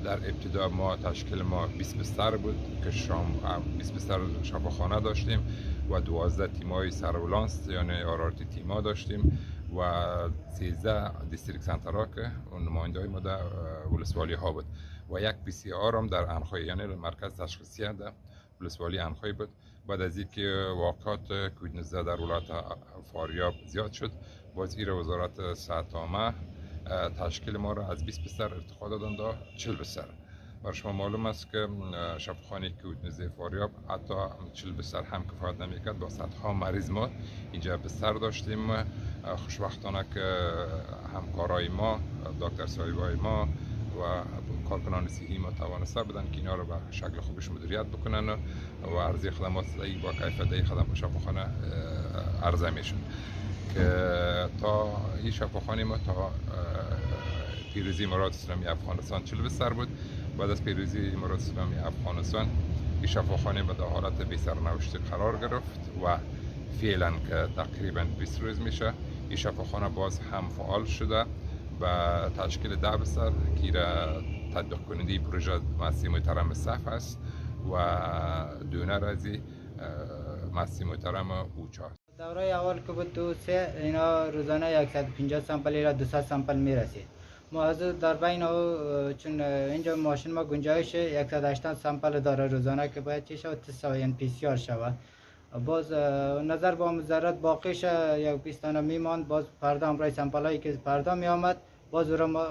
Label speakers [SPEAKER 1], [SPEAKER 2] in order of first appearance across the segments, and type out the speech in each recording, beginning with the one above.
[SPEAKER 1] در ابتدا تشکیل ما 20 بستر بود که 20 بستر شفاخانه داشتیم و 12 تیمای سرولانس یعنی آرارتی تیما داشتیم و 13 دیستریکت سنترها که نماینده های ما در ولسوالی ها بود و یک پی سی آر هم در انخای یعنی مرکز تشخیصی در ولسوالی انخای بود. بعد از اینکه واقعات کووید 19 در ولایت فاریاب زیاد شد، باز این وزارت صحت عامه تشکیل ما را از 20 بستر ارتقا دادن تا 40 بستر. برای شما معلوم است که شفاخانه کووید 19 فاریاب حتی 40 بستر هم کفایت نمیکرد. با صدها مریض ما اینجا بستر داشتیم. خوشبختانه که همکارای ما، دکتر صاحبای ما و کارکنان صحی ما توانسته بودن که اینا رو به شکل خوبش مدیریت بکنن و عرضه خدمات با کیفیت خدمات شفاخانه عرضه میشون که تا این شفاخانه ما تا پیروزی امارات اسلامی افغانستان 40 بستر بود. بعد از پیروزی امارات اسلامی افغانستان این شفاخانه به حالت بی سرنوشت قرار گرفت و فعلا که تقریبا 20 روز میشه این شفاخانه باز هم فعال شده و تشکیل 10 بستر که را تطبیق کننده پروژه مؤسسه محترم صف است و دونر از مؤسسه محترم اوچا.
[SPEAKER 2] دوره اول که بود دو سه اینا روزانه 150 سامپل یا 200 سامپل میرسید. ما از در بین چون اینجا ماشین ما گنجایش 180 سامپل داره روزانه که باید چی شود تست پی سی آر شود. باز نظر با مزارت باقیش یک 20 تا میماند. باز فردا امروز سامپل هایی که فردا می آمد باز رو ما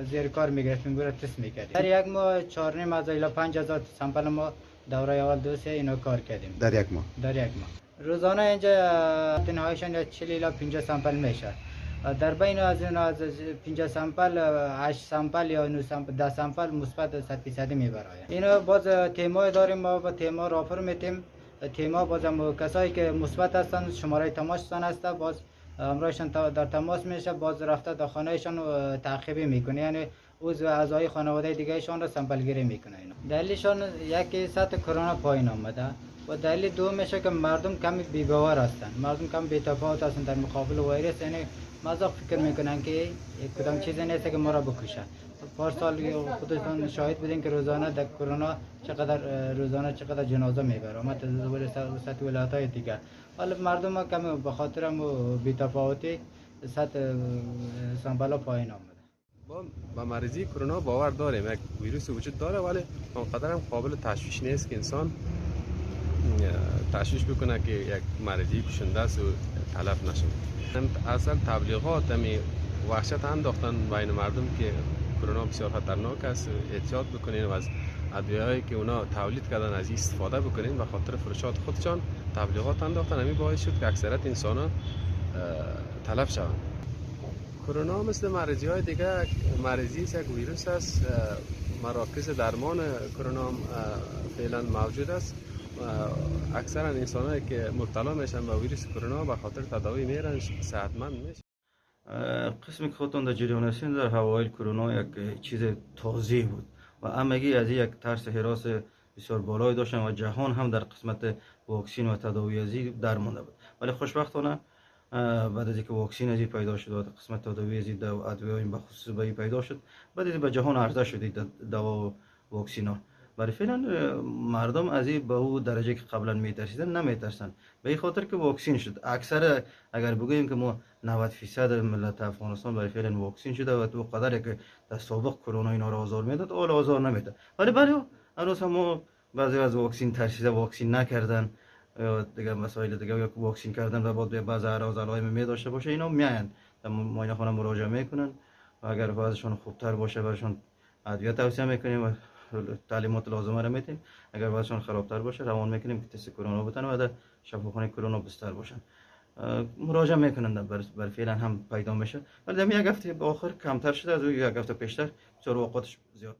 [SPEAKER 2] زیر کار میگرفتیم گوره تست میکردیم. در یک ماه 4.5 الی 5000 سامپل ما دوره اول دو سه اینو کار کردیم
[SPEAKER 3] در یک ماه.
[SPEAKER 2] روزانه اینجا تنهایشان 40 الی 50 سامپل میشه. در بین از این از 50 سامپل 8 سامپل یا 9 سامپل 10 سامپل مثبت 100% میبره. اینو باز تیما داریم، ما با تیما راپور میتیم. تیما بازم کسایی که مثبت هستند شماره تماسشان هست باز امرایشان در تماس میشه، باز رفته در خانهشان تعقیبی میکنه، یعنی عضو اعضای خانواده دیگه شان را سامپل گیری میکنه. دلیلشان یکی سطح کرونا پایین آمده و دلیل دومشه که مردم کمی بی‌باور هستند، مردم کم بی‌تفاوت هستند در مقابل ویروس، یعنی مذاق فکر میکنن که کدام چیزی نیست که ما را بکشه. پارسال خودتون شاهد بودین که روزانه در کرونا چقدر جنازه میبره. ما تزور سطح ولایت‌های دیگه حالا مردم ها کمی به خاطر بی‌تفاوتی سطح سامپل پایین آمده.
[SPEAKER 4] با مریضی کرونا باور داریم یک ویروس وجود داره، ولی اونقدر هم قابل تشویش نیست که انسان تشویش بکنه که یک مریضی کشنده است و تلف نشه. اصلا تبلیغات همی وحشت انداختن بین مردم که کرونا بسیار خطرناک است، احتیاط بکنین و از ادویه‌هایی که اونا تولید کردن از این استفاده بکنین و خاطر فروشات خودشان تبلیغات انداختن. همین باعث شد که اکثریت انسان‌ها تلف شوند. کرونا مثل مریضی های دیگه مریضی است، یک ویروس است. مراکز درمان کرونا فعلا موجود است. اکثرا انسان‌هایی که مبتلا میشن به ویروس کرونا به خاطر تداوی میرن، صحتمند میشن.
[SPEAKER 5] قسمی که خودتون در جریان هستین، در اوایل کرونا یک چیز تازه بود و همگی از یک ترس هراس بسیار بالایی داشتن و جهان هم در قسمت واکسین و تداوی ازی در مانده بود. ولی خوشبختانه بعد از اینکه واکسین ازی پیدا شد و قسمت تداوی ازی و ادویه به خصوص به پیدا شد، بعد از به جهان عرضه شد دوا و واکسینا. برای فعلا مردم از این به او درجه که قبلا میترسیدن نمیترسن، به این خاطر که واکسین شد. اکثر اگر بگوییم که ما 90% ملت افغانستان برای فعلا واکسین شده و تو قدری که در سابق کرونا اینا را آزار میداد اول آزار نمیداد، ولی برای هنوز هم ما بعضی از واکسین ترسیده واکسین نکردن یا دیگه مسائل دیگه یا واکسین کردن و بعد به بعض اعراض علائم می داشته باشه اینا میاین معاینه خانه مراجعه میکنن و اگر وضعشون خوبتر باشه برشون ادویه توصیه میکنیم و تعلیمات لازمه را میتیم. اگر وضعشون خرابتر باشه روان میکنیم که تست کرونا بتن و در شفاخانه کرونا بستر باشن. مراجعه میکنن بر فعلا هم پیدا میشه، ولی در یک هفته به آخر کمتر شده، از یک هفته پیشتر بسیار اوقاتش زیاد.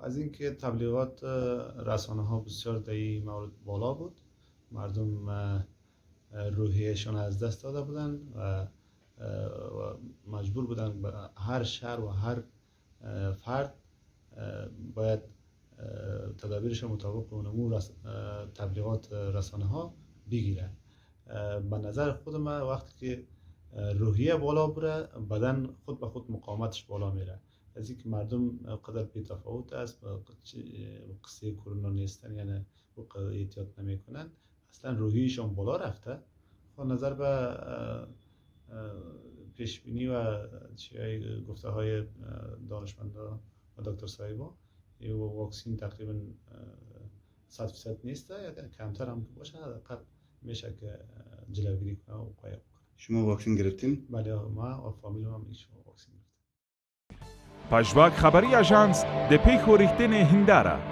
[SPEAKER 6] از اینکه تبلیغات رسانه ها بسیار در این مورد بالا بود، مردم روحیشان از دست داده بودن و مجبور بودن هر شهر و هر فرد باید تدابیرش مطابق اون تبلیغات رسانه ها بگیره. به نظر خود من وقتی که روحیه بالا بره بدن خود به خود مقاومتش بالا میره از اینکه مردم قدر بی‌تفاوت است و قصه کرونا نیستن، یعنی و قدر احتیاط نمیکنن، اصلا روحیشون بالا رفته. خب نظر به پیشبینی و گفته های دانشمندا و دکتر صاحبا، این واکسین تقریبا 100% نیست، اگر کمتر هم باشه حداقل میشه که جلوگیری کنه و وقایع کنه.
[SPEAKER 3] شما واکسین گرفتین؟
[SPEAKER 6] بله ما و فامیل هم واکسین گرفتیم.
[SPEAKER 7] پژواک خبری اژانس د پیښو ریښتینې هنداره